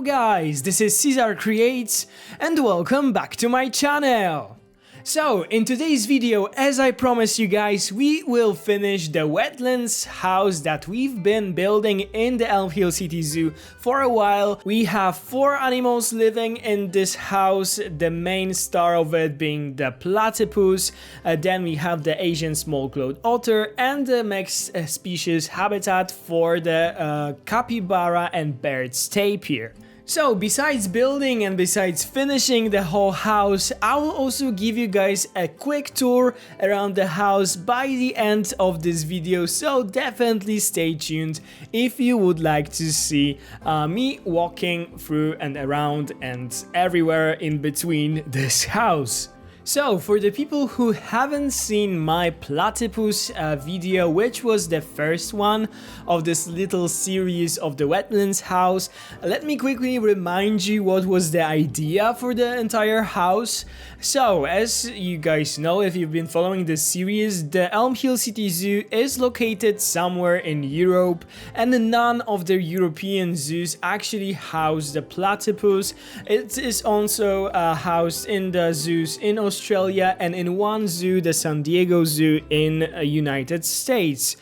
Hello guys, this is Caesar Creates and welcome back to my channel. So, in today's video, as I promised you guys, we will finish the Wetlands house that we've been building in the Elm Hill City Zoo for a while. We have 4 animals living in this house, the main star of it being the platypus, then we have the Asian small-clawed otter and the mixed species habitat for the capybara and birds tapir. So, besides building and besides finishing the whole house, I will also give you guys a quick tour around the house by the end of this video, so definitely stay tuned if you would like to see me walking through and around and everywhere in between this house. So, for the people who haven't seen my platypus video, which was the first one of this little series of the Wetlands house, let me quickly remind you what was the idea for the entire house. So, as you guys know, if you've been following this series, the Elm Hill City Zoo is located somewhere in Europe, and none of the European zoos actually house the platypus. It is also housed in the zoos in Australia and in one zoo, the San Diego Zoo in United States.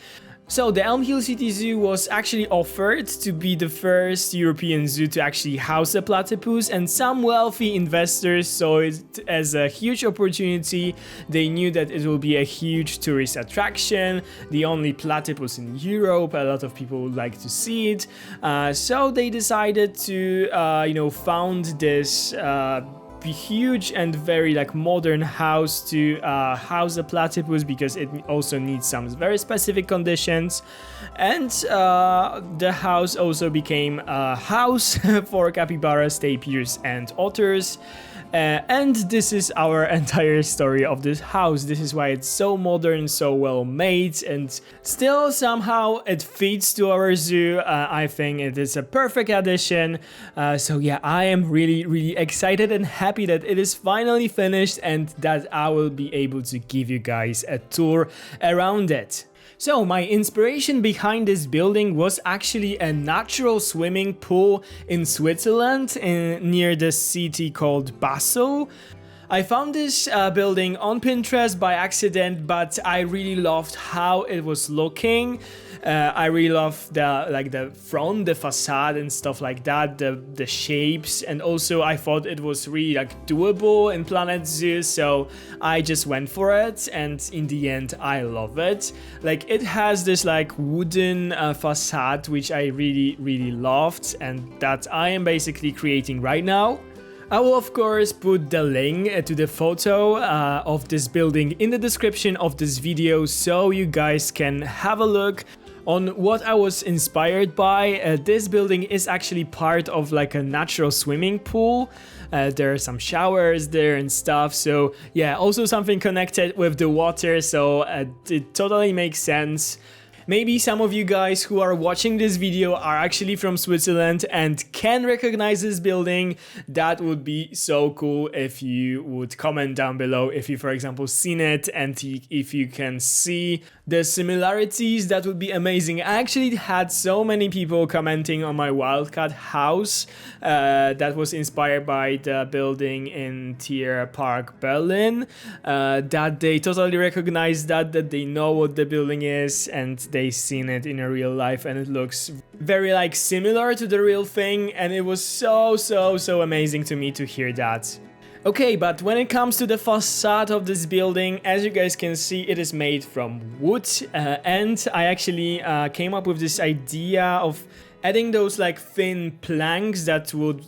So the Elm Hill City Zoo was actually offered to be the first European zoo to actually house a platypus, and some wealthy investors saw it as a huge opportunity. They knew that it will be a huge tourist attraction, the only platypus in Europe. A lot of people would like to see it, so they decided to found this huge and very modern house to house a platypus, because it also needs some very specific conditions, and the house also became a house for capybaras, tapirs and otters. And this is our entire story of this house. This is why it's so modern, so well made, and still somehow it fits to our zoo. I think it is a perfect addition. So yeah, I am really excited and happy that it is finally finished and that I will be able to give you guys a tour around it. So, my inspiration behind this building was actually a natural swimming pool in Switzerland, near the city called Basel. I found this building on Pinterest by accident, but I really loved how it was looking. I really loved the front, the facade and stuff like that, the shapes, and also I thought it was really doable in Planet Zoo, so I just went for it, and in the end I love it. It has this wooden facade, which I really loved, and that I am basically creating right now. I will of course put the link to the photo of this building in the description of this video, so you guys can have a look on what I was inspired by. This building is actually part of a natural swimming pool. There are some showers there and stuff, so yeah, also something connected with the water, so it totally makes sense. Maybe some of you guys who are watching this video are actually from Switzerland and can recognize this building. That would be so cool if you would comment down below if you, for example, seen it, and if you can see the similarities. That would be amazing. I actually had so many people commenting on my Wildcat house that was inspired by the building in Tierpark, Berlin, that they totally recognize that they know what the building is, and they seen it in a real life, and it looks very similar to the real thing, and it was so amazing to me to hear that. Okay, but when it comes to the facade of this building, as you guys can see, it is made from wood, and I actually came up with this idea of adding those thin planks that would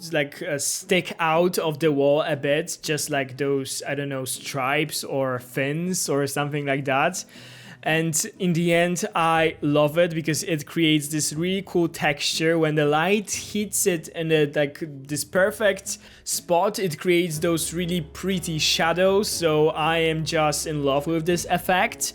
stick out of the wall a bit, just like those, I don't know, stripes or fins or something like that. And in the end, I love it because it creates this really cool texture. When the light hits it in this perfect spot, it creates those really pretty shadows. So I am just in love with this effect.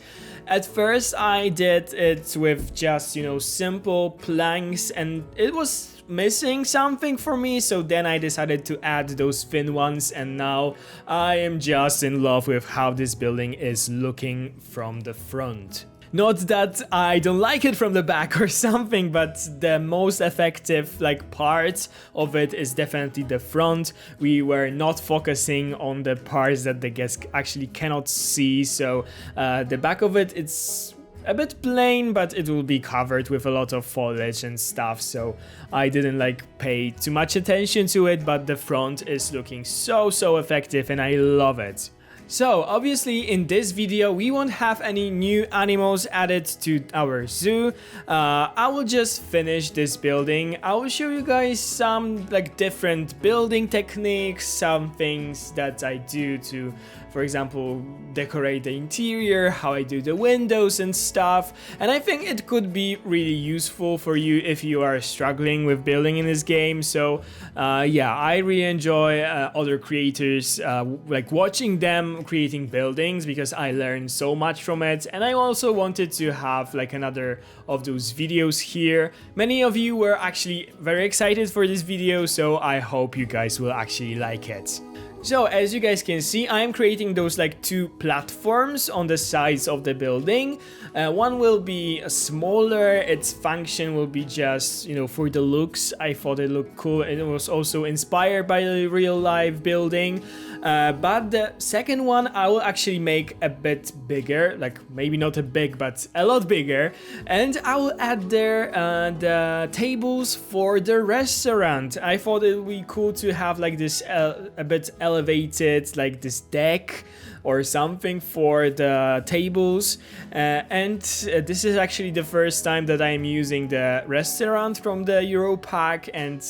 At first I did it with just, simple planks, and it was missing something for me, so then I decided to add those thin ones, and now I am just in love with how this building is looking from the front. Not that I don't like it from the back or something, but the most effective like part of it is definitely the front. We were not focusing on the parts that the guests actually cannot see, so the back of it, it's a bit plain, but it will be covered with a lot of foliage and stuff, so I didn't like pay too much attention to it, but the front is looking so effective and I love it. So obviously in this video we won't have any new animals added to our zoo. I will just finish this building. I will show you guys some like different building techniques, some things that I do to, for example, decorate the interior, how I do the windows and stuff. And I think it could be really useful for you if you are struggling with building in this game. So yeah, I really enjoy other creators, like watching them creating buildings, because I learned so much from it. And I also wanted to have like another of those videos here. Many of you were actually very excited for this video, so I hope you guys will actually like it. So as you guys can see, I'm creating those like two platforms on the sides of the building. One will be smaller, its function will be just, you know, for the looks. I thought it looked cool, and it was also inspired by the real life building. But the second one I will actually make a bit bigger, like maybe not a big, but a lot bigger. And I will add there the tables for the restaurant. I thought it would be cool to have like this a bit elevated, like this deck or something for the tables. And this is actually the first time that I'm using the restaurant from the Euro pack, and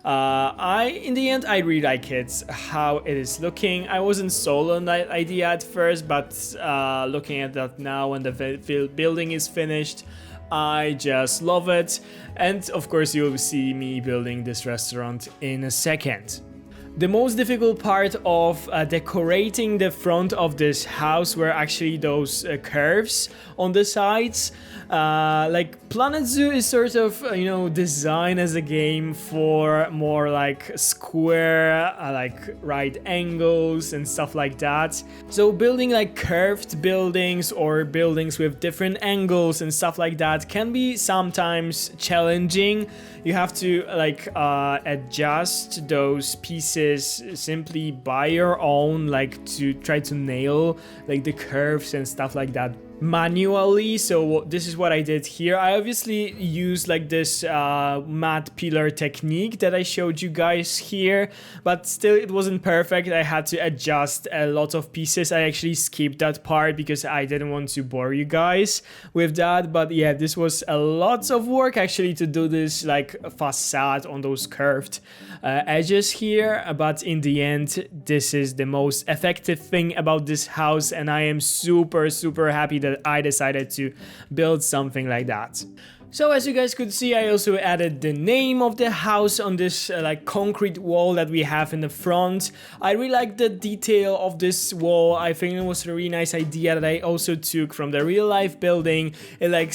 in the end I really like it, how it is looking. I wasn't sold on that idea at first, but looking at that now when the building is finished, I just love it. And of course you will see me building this restaurant in a second. The most difficult part of decorating the front of this house were actually those curves on the sides. Like Planet Zoo is sort of, you know, designed as a game for more like square, like right angles and stuff like that. So building like curved buildings or buildings with different angles and stuff like that can be sometimes challenging. You have to like adjust those pieces simply by your own, like to try to nail like the curves and stuff like that manually. So this is what I did here. I obviously used like this matte pillar technique that I showed you guys here, but still it wasn't perfect. I had to adjust a lot of pieces. I actually skipped that part because I didn't want to bore you guys with that. But yeah, this was a lot of work actually to do this like facade on those curved edges here. But in the end, this is the most effective thing about this house, and I am super happy that I decided to build something like that. So as you guys could see, I also added the name of the house on this like concrete wall that we have in the front. I really like the detail of this wall. I think it was a really nice idea that I also took from the real life building. It like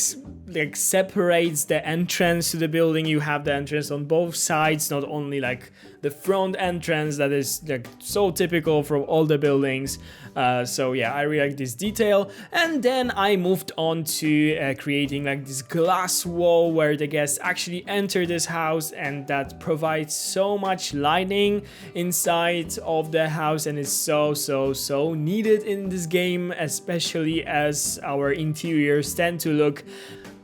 separates the entrance to the building. You have the entrance on both sides, not only like the front entrance that is like so typical from all the buildings. So yeah, I really like this detail. And then I moved on to creating like this glass wall where the guests actually enter this house, and that provides so much lighting inside of the house, and is so needed in this game, especially as our interiors tend to look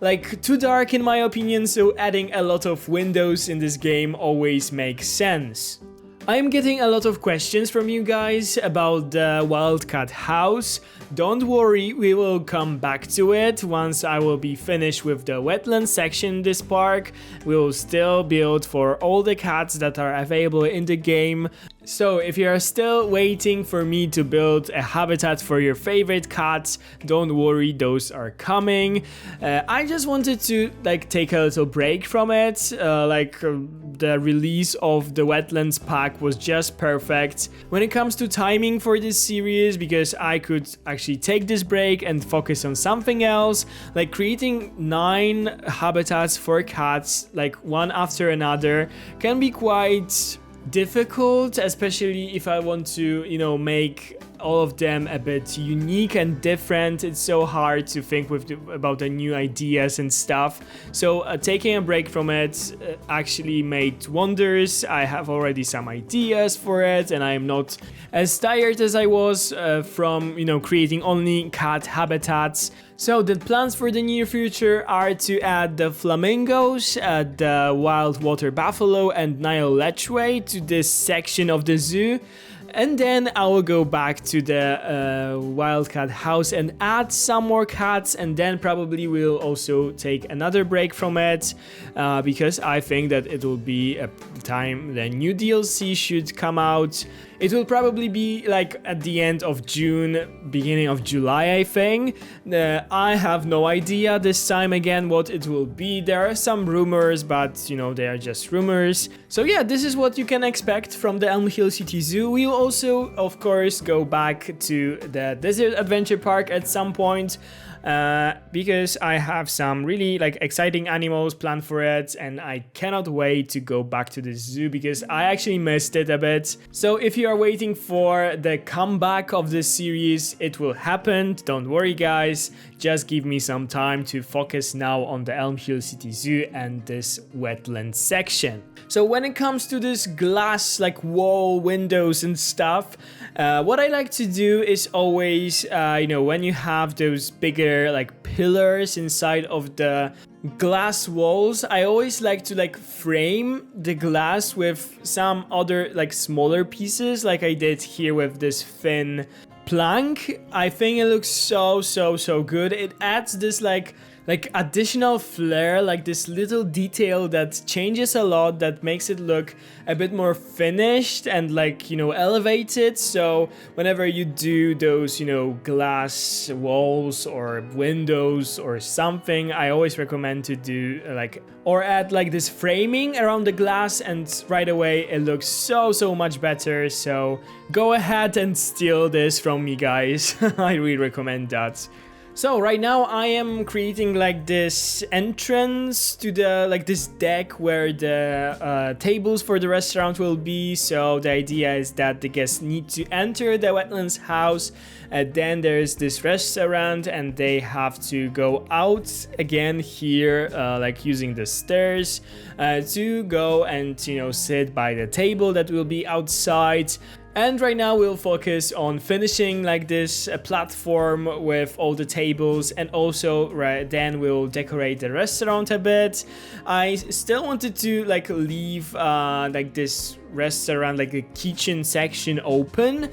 like too dark in my opinion, so adding a lot of windows in this game always makes sense. I am getting a lot of questions from you guys about the wildcat house. Don't worry, we will come back to it once I will be finished with the wetland section in this park. We will still build for all the cats that are available in the game. So if you are still waiting for me to build a habitat for your favorite cats, don't worry, those are coming. I just wanted to like take a little break from it. The release of the Wetlands pack was just perfect when it comes to timing for this series, because I could actually take this break and focus on something else, like creating 9 habitats for cats like one after another can be quite difficult, especially if I want to, you know, make all of them a bit unique and different. It's so hard to think about the new ideas and stuff. So taking a break from it actually made wonders. I have already some ideas for it, and I am not as tired as I was from, creating only cat habitats. So the plans for the near future are to add the flamingos, the wild water buffalo and Nile lechwe to this section of the zoo. And then I will go back to the wildcat house and add some more cats, and then probably we'll also take another break from it because I think that it will be a time the new DLC should come out. It will probably be like at the end of June, beginning of July, I think. I have no idea this time again what it will be. There are some rumors, but they are just rumors. So yeah, this is what you can expect from the Elm Hill City Zoo. We will also, of course, go back to the Desert Adventure Park at some point. Because I have some really exciting animals planned for it, and I cannot wait to go back to the zoo because I actually missed it a bit. So if you are waiting for the comeback of this series, it will happen. Don't worry guys, just give me some time to focus now on the Elm Hill City Zoo and this wetland section. So when it comes to this glass wall windows and stuff, what I like to do is always when you have those bigger pillars inside of the glass walls, I always like to frame the glass with some other smaller pieces, like I did here with this thin plank. I think it looks so good. It adds this additional flair, this little detail that changes a lot, that makes it look a bit more finished and elevated. So whenever you do those glass walls or windows or something, I always recommend to do or add this framing around the glass, and right away it looks so much better. So go ahead and steal this from me guys. I really recommend that. So right now I am creating this entrance to the this deck where the tables for the restaurant will be. So the idea is that the guests need to enter the Wetlands House, then there's this restaurant, and they have to go out again here using the stairs to go and sit by the table that will be outside. And right now we'll focus on finishing this platform with all the tables, and also then we'll decorate the restaurant a bit. I still wanted to leave this restaurant the kitchen section open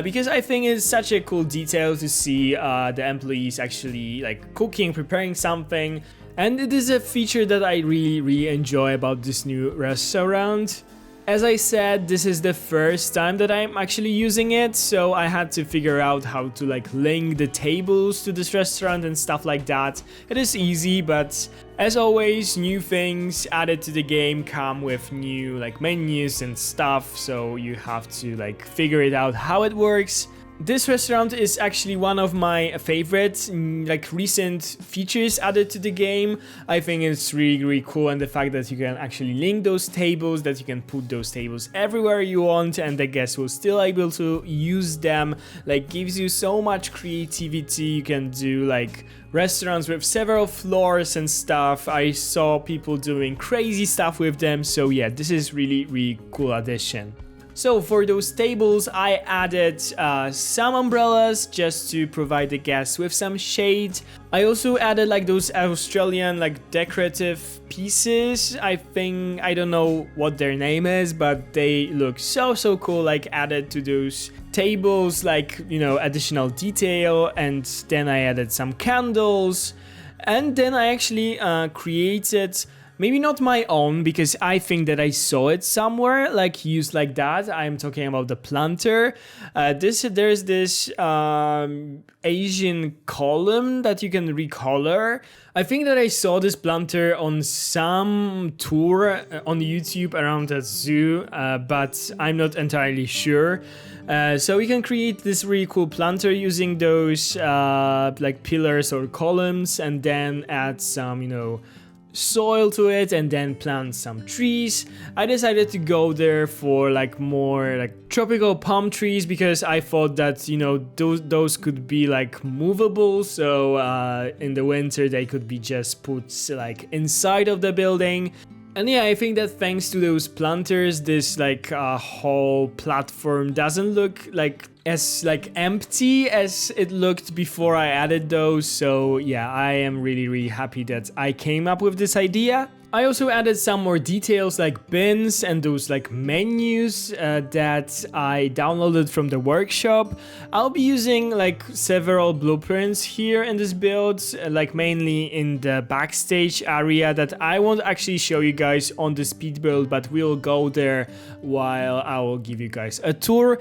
because I think it's such a cool detail to see the employees actually cooking, preparing something, and it is a feature that I really enjoy about this new restaurant. As I said, this is the first time that I'm actually using it, so I had to figure out how to link the tables to this restaurant and stuff like that. It is easy, but as always, new things added to the game come with new menus and stuff, so you have to figure it out how it works. This restaurant is actually one of my favorite recent features added to the game. I think it's really cool, and the fact that you can actually link those tables, that you can put those tables everywhere you want and the guests will still able to use them, gives you so much creativity. You can do restaurants with several floors and stuff. I saw people doing crazy stuff with them, so yeah, this is really cool addition. So for those tables, I added some umbrellas just to provide the guests with some shade. I also added those Australian decorative pieces. I don't know what their name is, but they look so cool, added to those tables, additional detail. And then I added some candles, and then I actually created, maybe not my own, because I think that I saw it somewhere used like that. I'm talking about the planter. There's this Asian column that you can recolor. I think that I saw this planter on some tour on YouTube around a zoo, but I'm not entirely sure. So we can create this really cool planter using those pillars or columns, and then add some, soil to it and then plant some trees. I decided to go there for like more like tropical palm trees because I thought that, you know, those could be like movable, so in the winter they could be just put like inside of the building. And yeah, I think that thanks to those planters, this like whole platform doesn't look like as like empty as it looked before I added those. So yeah, I am really happy that I came up with this idea. I also added some more details like bins and those like menus that I downloaded from the workshop. I'll be using like several blueprints here in this build, like mainly in the backstage area that I won't actually show you guys on the speed build, but we'll go there while I will give you guys a tour.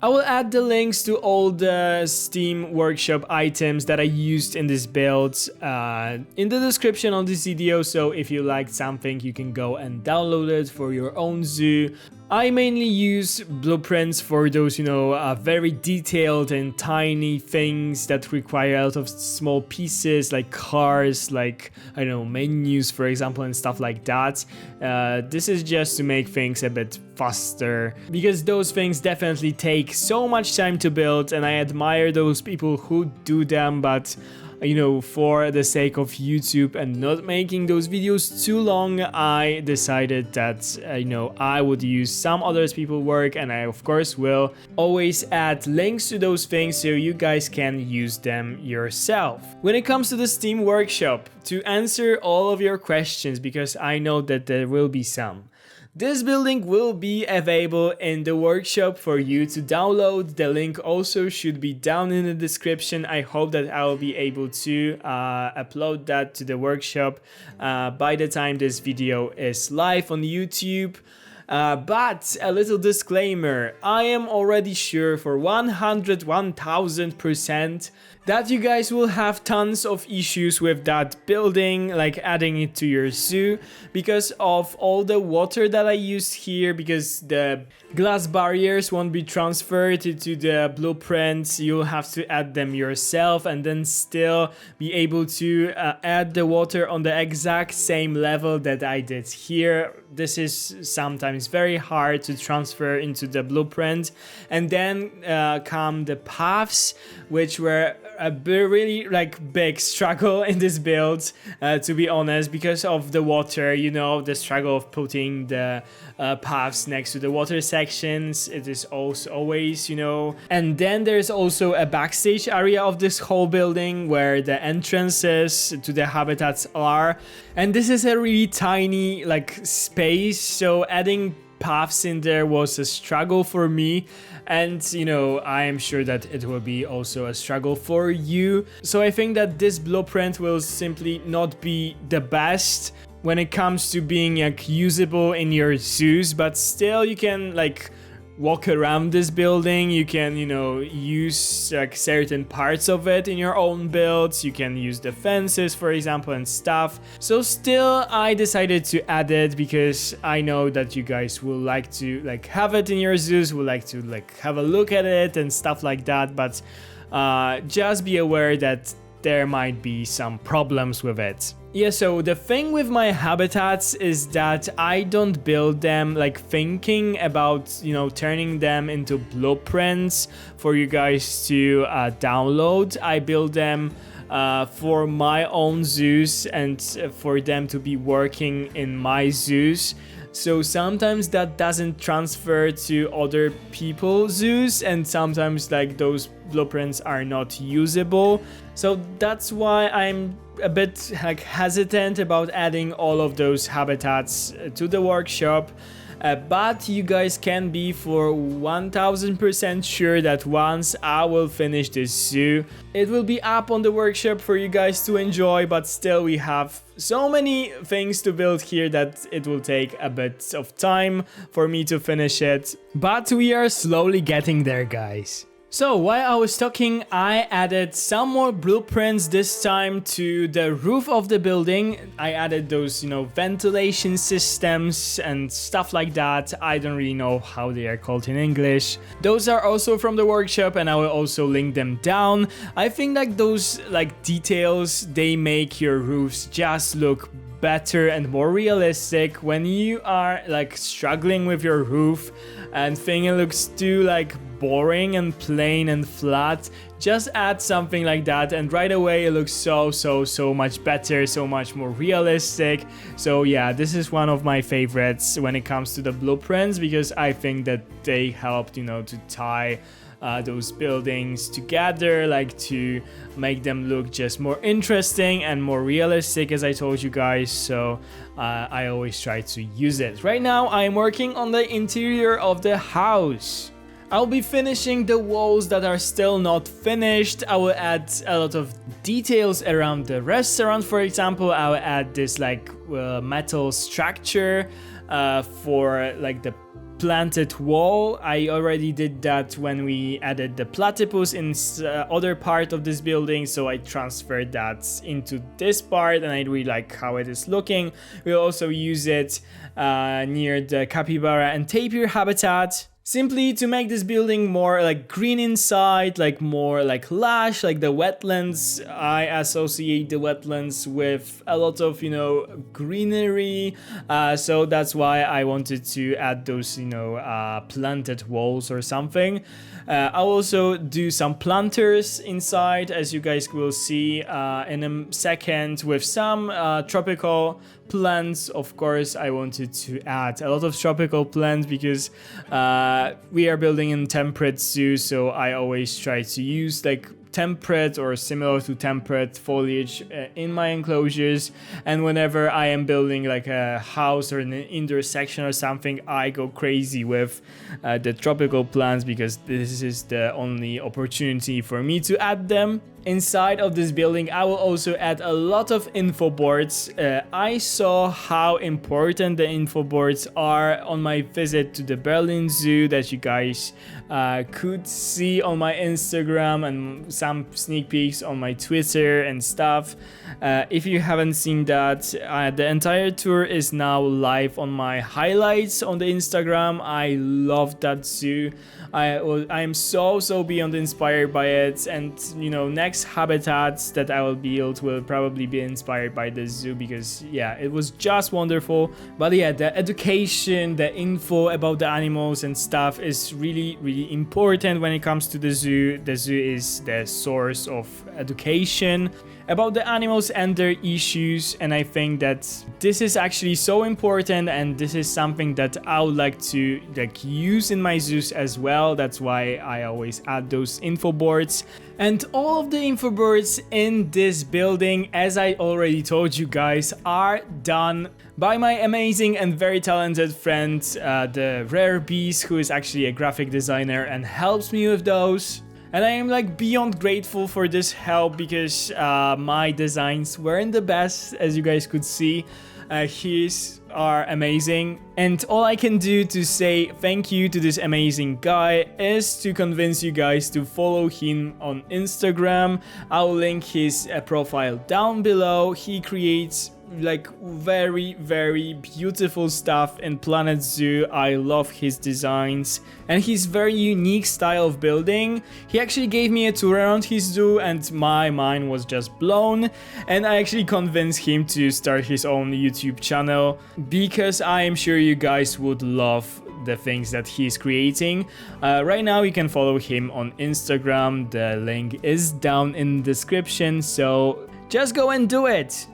I will add the links to all the Steam Workshop items that I used in this build in the description of this video, so if you liked something you can go and download it for your own zoo. I mainly use blueprints for those, you know, very detailed and tiny things that require a lot of small pieces like cars, like, I don't know, menus for example and stuff like that. This is just to make things a bit faster because those things definitely take so much time to build, and I admire those people who do them, but you know, for the sake of YouTube and not making those videos too long, I decided that, you know, I would use some others people's work, and I of course will always add links to those things so you guys can use them yourself. When it comes to the Steam Workshop, to answer all of your questions, because I know that there will be some, this building will be available in the workshop for you to download. The link also should be down in the description. I hope that I will be able to upload that to the workshop by the time this video is live on YouTube. But a little disclaimer, I am already sure for 1000% that you guys will have tons of issues with that building, like adding it to your zoo, because of all the water that I used here, because the glass barriers won't be transferred to the blueprints. You'll have to add them yourself and then still be able to add the water on the exact same level that I did here. This is sometimes very hard to transfer into the blueprint. And then come the paths, which were a really like big struggle in this build, to be honest, because of the water, you know, the struggle of putting the paths next to the water sections. It is also always, you know. And then there's also a backstage area of this whole building where the entrances to the habitats are, and this is a really tiny like space, so adding paths in there was a struggle for me, and you know, I am sure that it will be also a struggle for you. So I think that this blueprint will simply not be the best when it comes to being like usable in your zoos, but still you can like walk around this building. You can, you know, use like certain parts of it in your own builds. You can use the fences, for example, and stuff. So still I decided to add it because I know that you guys will like to like have it in your zoos, will like to like have a look at it and stuff like that, but just be aware that there might be some problems with it. Yeah, so the thing with my habitats is that I don't build them like thinking about, you know, turning them into blueprints for you guys to download. I build them for my own zoos and for them to be working in my zoos. So sometimes that doesn't transfer to other people's zoos, and sometimes like those blueprints are not usable. So that's why I'm a bit like hesitant about adding all of those habitats to the workshop. But you guys can be for 1000% sure that once I will finish this zoo, it will be up on the workshop for you guys to enjoy, but still we have so many things to build here that it will take a bit of time for me to finish it. But we are slowly getting there, guys. So while I was talking, I added some more blueprints this time to the roof of the building. I added those, you know, ventilation systems and stuff like that. I don't really know how they are called in English. Those are also from the workshop, and I will also link them down. I think like those like details, they make your roofs just look better and more realistic. When you are like struggling with your roof and think it looks too like boring and plain and flat, just add something like that and right away it looks so much better, so much more realistic. So yeah, this is one of my favorites when it comes to the blueprints, because I think that they helped, you know, to tie those buildings together, like to make them look just more interesting and more realistic, as I told you guys. So I always try to use it. Right now I'm working on the interior of the house. I'll be finishing the walls that are still not finished. I will add a lot of details around the restaurant. For example, I will add this like metal structure for like the planted wall. I already did that when we added the platypus in other part of this building, so I transferred that into this part and I really like how it is looking. We'll also use it near the capybara and tapir habitat, simply to make this building more like green inside, like more like lush, like the wetlands. I associate the wetlands with a lot of, you know, greenery. So that's why I wanted to add those, you know, planted walls or something. I'll also do some planters inside, as you guys will see in a second, with some tropical plants. Of course, I wanted to add a lot of tropical plants because we are building in temperate zoo, so I always try to use like temperate or similar to temperate foliage in my enclosures. And whenever I am building like a house or an indoor section or something, I go crazy with the tropical plants, because this is the only opportunity for me to add them. Inside of this building, I will also add a lot of info boards. I saw how important the info boards are on my visit to the Berlin Zoo, that you guys could see on my Instagram and some sneak peeks on my Twitter and stuff. If you haven't seen that, the entire tour is now live on my highlights on the Instagram. I love that zoo. I am so beyond inspired by it, and you know, next habitats that I will build will probably be inspired by the zoo, because yeah, it was just wonderful. But yeah, the education, the info about the animals and stuff is really important when it comes to the zoo. The zoo is the source of education about the animals and their issues, and I think that this is actually so important, and this is something that I would like to like use in my zoos as well. That's why I always add those info boards. And all of the info boards in this building, as I already told you guys, are done by my amazing and very talented friend, the Rare Beast, who is actually a graphic designer and helps me with those. And I am like beyond grateful for this help, because my designs weren't the best, as you guys could see. His are amazing, and all I can do to say thank you to this amazing guy is to convince you guys to follow him on Instagram. I'll link his profile down below. He creates like very beautiful stuff in Planet Zoo. I love his designs and his very unique style of building. He actually gave me a tour around his zoo and my mind was just blown, and I actually convinced him to start his own YouTube channel, because I am sure you guys would love the things that he's creating. Right now you can follow him on Instagram. The link is down in the description, so just go and do it.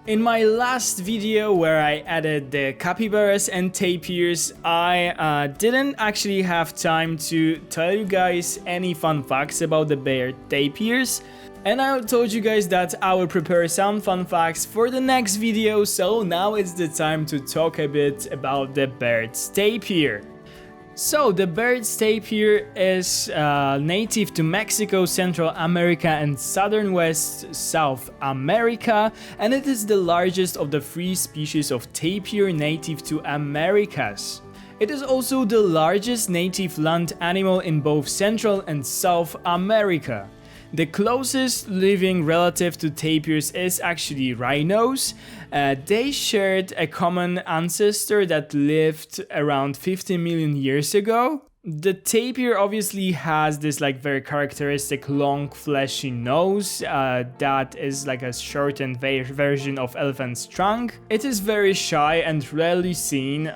In my last video where I added the capybaras and tapirs, I didn't actually have time to tell you guys any fun facts about the bear tapirs. And I told you guys that I will prepare some fun facts for the next video, so now it's the time to talk a bit about the bird's tapir. So the bird's tapir is native to Mexico, Central America and southern West South America, and it is the largest of the 3 species of tapir native to Americas. It is also the largest native land animal in both Central and South America. The closest living relative to tapirs is actually rhinos. They shared a common ancestor that lived around 50 million years ago. The tapir obviously has this like very characteristic long fleshy nose that is like a shortened version of elephant's trunk. It is very shy and rarely seen.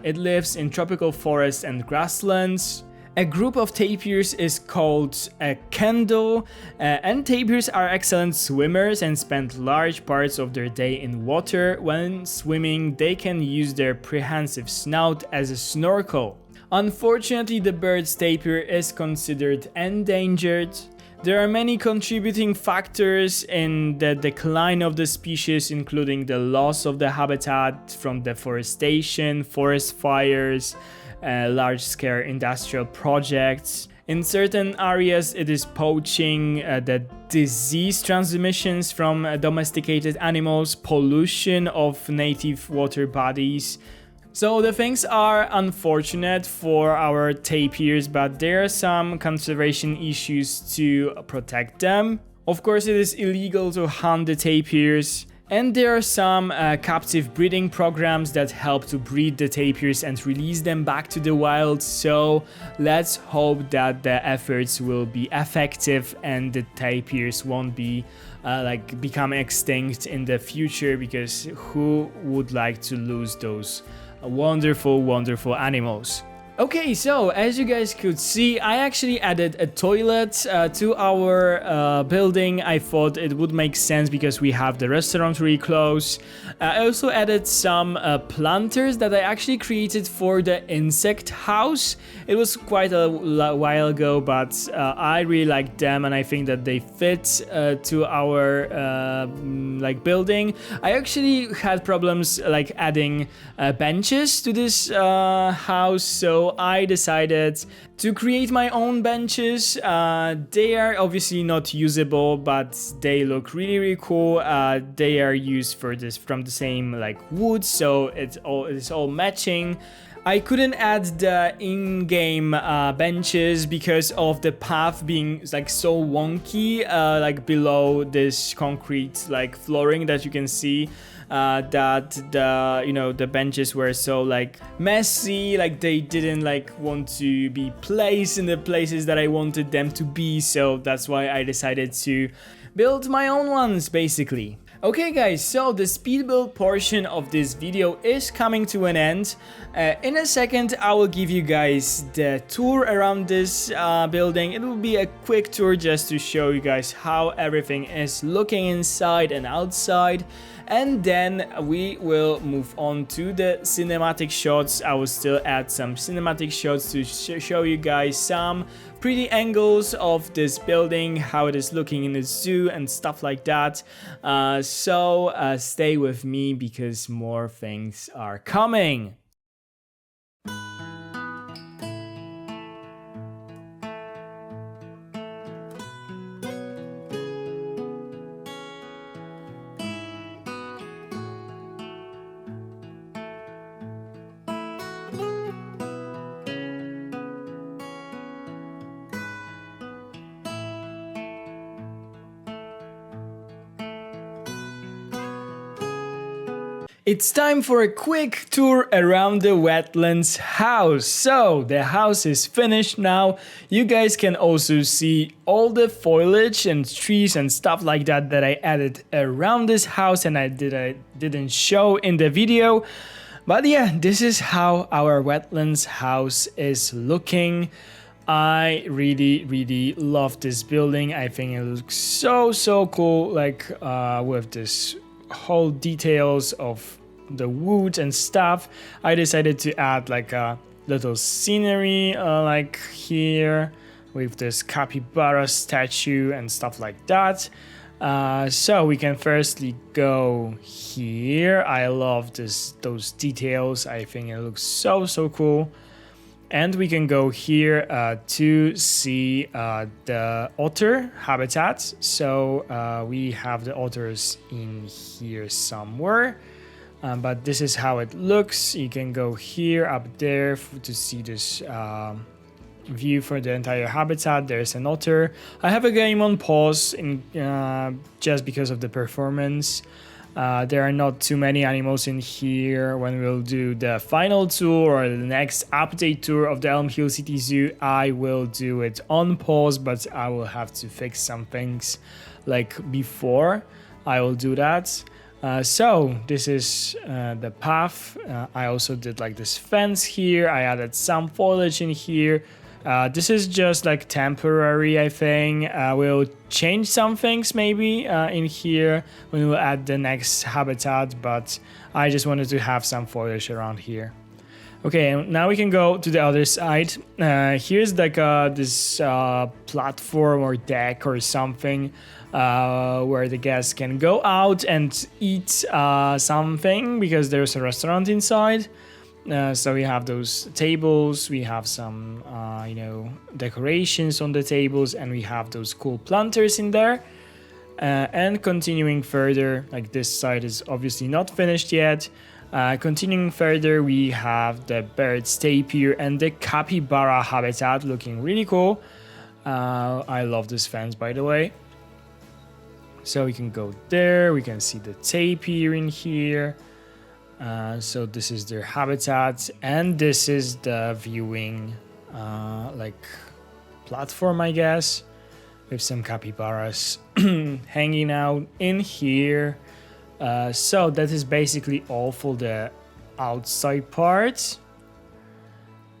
It lives in tropical forests and grasslands. A group of tapirs is called a kendo, and tapirs are excellent swimmers and spend large parts of their day in water. When swimming, they can use their prehensile snout as a snorkel. Unfortunately, the bird's tapir is considered endangered. There are many contributing factors in the decline of the species, including the loss of the habitat from deforestation, forest fires, large-scale industrial projects. In certain areas, it is poaching, the disease transmissions from domesticated animals, pollution of native water bodies. So the things are unfortunate for our tapirs, but there are some conservation issues to protect them. Of course, it is illegal to hunt the tapirs, and there are some captive breeding programs that help to breed the tapirs and release them back to the wild. So let's hope that the efforts will be effective and the tapirs won't be become extinct in the future, because who would like to lose those wonderful animals? Okay, so as you guys could see, I actually added a toilet to our building. I thought it would make sense because we have the restaurant really close. I also added some planters that I actually created for the insect house. It was quite a while ago, but I really like them and I think that they fit to our building. I actually had problems like adding benches to this house, so I decided to create my own benches. They are obviously not usable, but they look really cool. They are used for this from the same like wood, so it's all matching. I couldn't add the in-game benches because of the path being like so wonky, like below this concrete like flooring that you can see. That the benches were so like messy, like they didn't like want to be placed in the places that I wanted them to be, so that's why I decided to build my own ones basically. Okay guys, so the speed build portion of this video is coming to an end. In a second I will give you guys the tour around this building. It will be a quick tour just to show you guys how everything is looking inside and outside. And then we will move on to the cinematic shots. I will still add some cinematic shots to show you guys some pretty angles of this building, how it is looking in the zoo and stuff like that. So stay with me because more things are coming. It's time for a quick tour around the Wetlands House. So the house is finished now. You guys can also see all the foliage and trees and stuff like that that I added around this house and I didn't show in the video. But yeah, this is how our Wetlands House is looking. I really love this building. I think it looks so cool, like with this whole details of the wood and stuff. I decided to add like a little scenery like here with this capybara statue and stuff like that. So we can firstly go here. I love those details. I think it looks so cool. And we can go here to see the otter habitat. So we have the otters in here somewhere. But this is how it looks. You can go here, up there to see this view for the entire habitat. There's an otter. I have a game on pause just because of the performance. There are not too many animals in here. When we'll do the final tour or the next update tour of the Elm Hill City Zoo, I will do it on pause, but I will have to fix some things like before. I will do that. So this is the path. I also did like this fence here. I added some foliage in here. This is just like temporary, I think. We'll change some things maybe in here when we'll add the next habitat, but I just wanted to have some foliage around here. Okay, now we can go to the other side. Here's like this platform or deck or something where the guests can go out and eat something because there's a restaurant inside. So we have those tables, we have some, decorations on the tables, and we have those cool planters in there. And continuing further, like this side is obviously not finished yet. Continuing further, we have the birds tapir and the capybara habitat looking really cool. I love this fence, by the way. So we can go there, we can see the tapir in here. So this is their habitat, and this is the viewing platform, I guess, with some capybaras hanging out in here. So that is basically all for the outside part.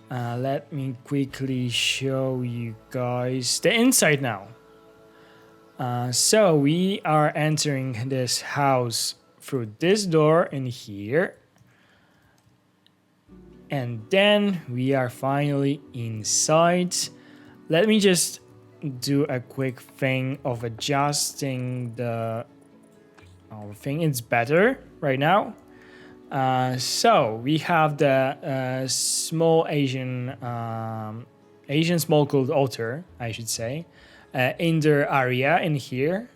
Let me quickly show you guys the inside now. So we are entering this house through this door in here, and then we are finally inside. Let me just do a quick thing of adjusting the thing. It's better right now. So we have the small Asian small-clawed otter, I should say, in their area in here.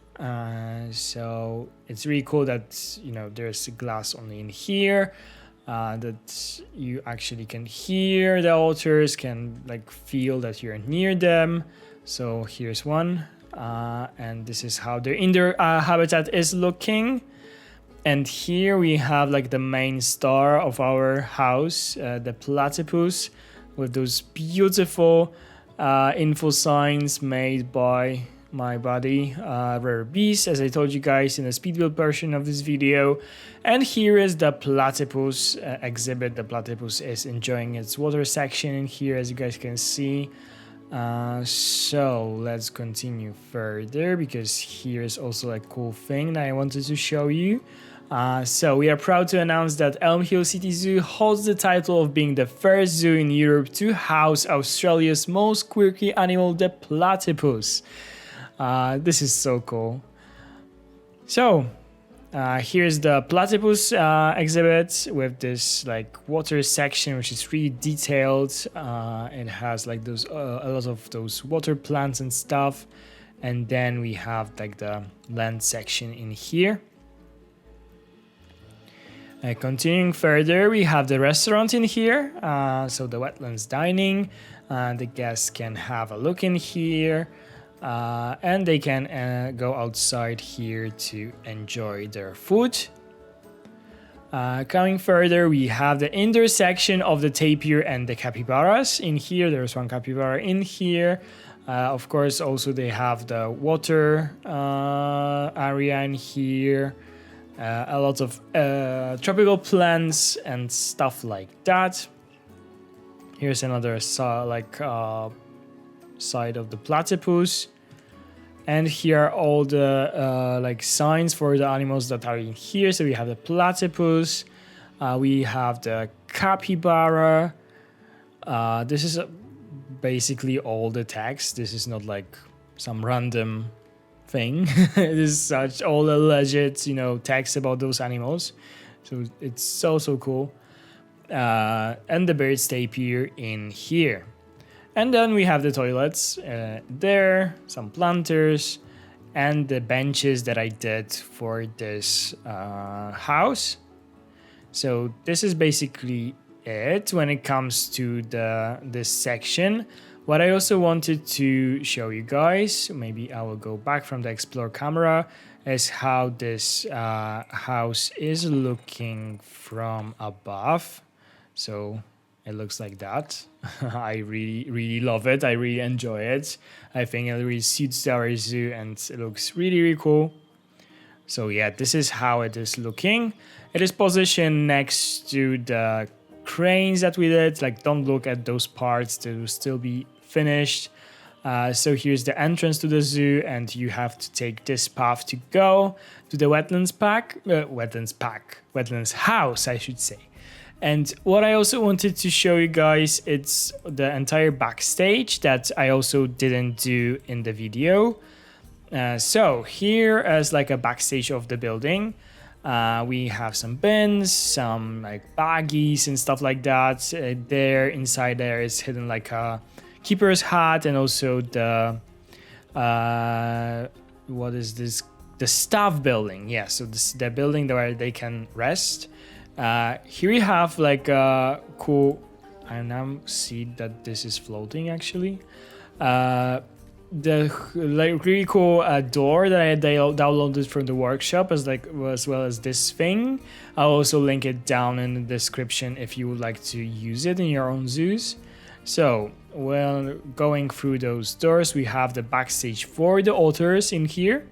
So it's really cool that there's glass only in here, that you actually can hear the otters, can like feel that you're near them. So here's one, and this is how their indoor habitat is looking. And here we have like the main star of our house, the platypus, with those beautiful info signs made by my buddy Rare Beast, as I told you guys in the speed build version of this video. And here is the platypus exhibit. The platypus is enjoying its water section in here, as you guys can see. So let's continue further, because here's also a cool thing that I wanted to show you. So we are proud to announce that Elm Hill City Zoo holds the title of being the first zoo in Europe to house Australia's most quirky animal, the platypus. This is so cool. So here's the platypus exhibit with this like water section, which is really detailed. It has like those a lot of those water plants and stuff, and then we have like the land section in here. Continuing further, we have the restaurant in here, so the Wetlands dining. The guests can have a look in here, and they can go outside here to enjoy their food. Coming further, we have the indoor section of the tapir and the capybaras. In here, there's one capybara in here. Of course, also they have the water area in here. A lot of tropical plants and stuff like that. Here's another side of the platypus, and here are all the like signs for the animals that are in here. So we have the platypus, we have the capybara. This is basically all the text. This is not like some random thing. It is such all the legit, text about those animals. So it's so cool. And the birds tapir in here. And then we have the toilets there, some planters, and the benches that I did for this house. So this is basically it when it comes to this section. What I also wanted to show you guys, maybe I will go back from the explore camera, is how this house is looking from above. So it looks like that. I really love it. I really enjoy it. I think it really suits our zoo and it looks really cool. So yeah, this is how it is looking. It is positioned next to the cranes that we did. Like, don't look at those parts, they will still be finished. So here's the entrance to the zoo, and you have to take this path to go to the Wetlands House, I should say. And what I also wanted to show you guys, it's the entire backstage that I also didn't do in the video. So here is like a backstage of the building. We have some bins, some like baggies and stuff like that. There inside there is hidden like a keeper's hat, and also the what is this? The staff building. Yeah, so this the building where they can rest. Here we have like a cool. I now see that this is floating actually. The like really cool door that I downloaded from the workshop as well as this thing. I'll also link it down in the description if you would like to use it in your own zoos. So when going through those doors, we have the backstage for the otters in here.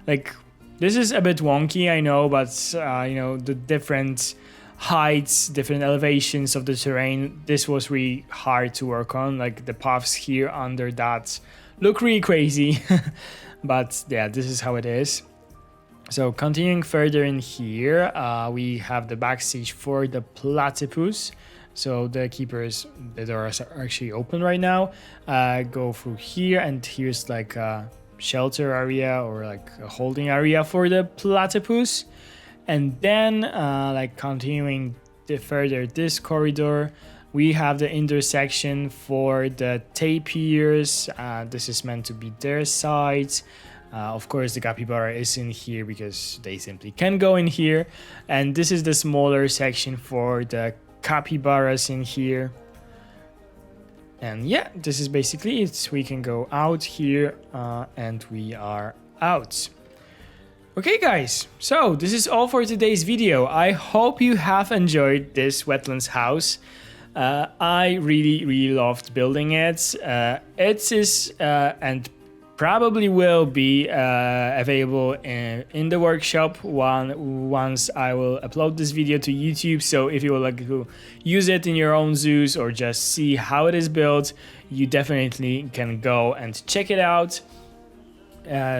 Like, this is a bit wonky, I know, but you know, the different heights, different elevations of the terrain, this was really hard to work on. Like, the paths here under that look really crazy. But yeah, this is how it is. So continuing further in here, we have the backstage for the platypus. So the keepers, the doors are actually open right now. Go through here, and here's like a shelter area or like a holding area for the platypus. And then like continuing further this corridor, we have the intersection for the tapirs. This is meant to be their sides. Of course, the capybara is in here because they simply can go in here. And this is the smaller section for the capybaras in here. And yeah, this is basically it. We can go out here and we are out. Okay guys, so this is all for today's video. I hope you have enjoyed this Wetlands house. I really loved building it. It is and probably will be available in the workshop once I will upload this video to YouTube. So if you would like to use it in your own zoos or just see how it is built, you definitely can go and check it out.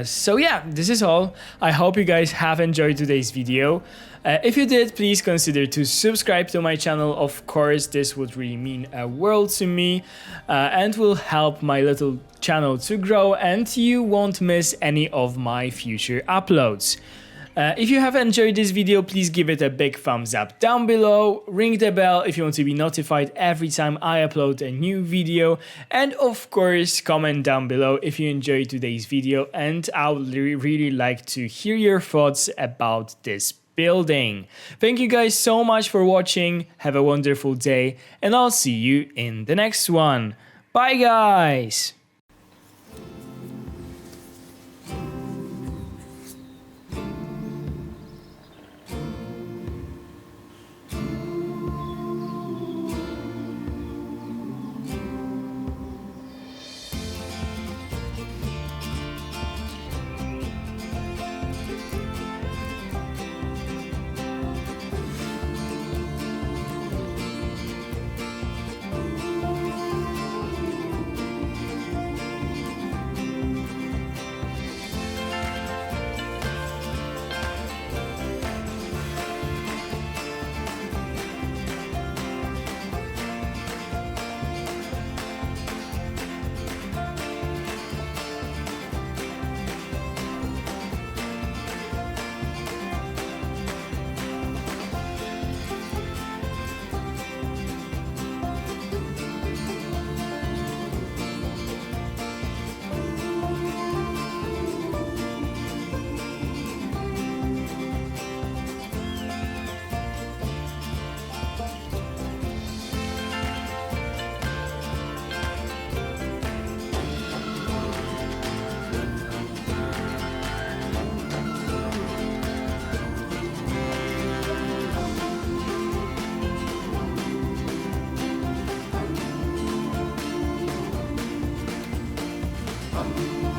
So yeah, this is all. I hope you guys have enjoyed today's video. If you did, please consider to subscribe to my channel. Of course, this would really mean a world to me and will help my little channel to grow, and you won't miss any of my future uploads. If you have enjoyed this video, please give it a big thumbs up down below, ring the bell if you want to be notified every time I upload a new video, and of course comment down below if you enjoyed today's video, and I would really like to hear your thoughts about this building. Thank you guys so much for watching, have a wonderful day, and I'll see you in the next one. Bye guys! come.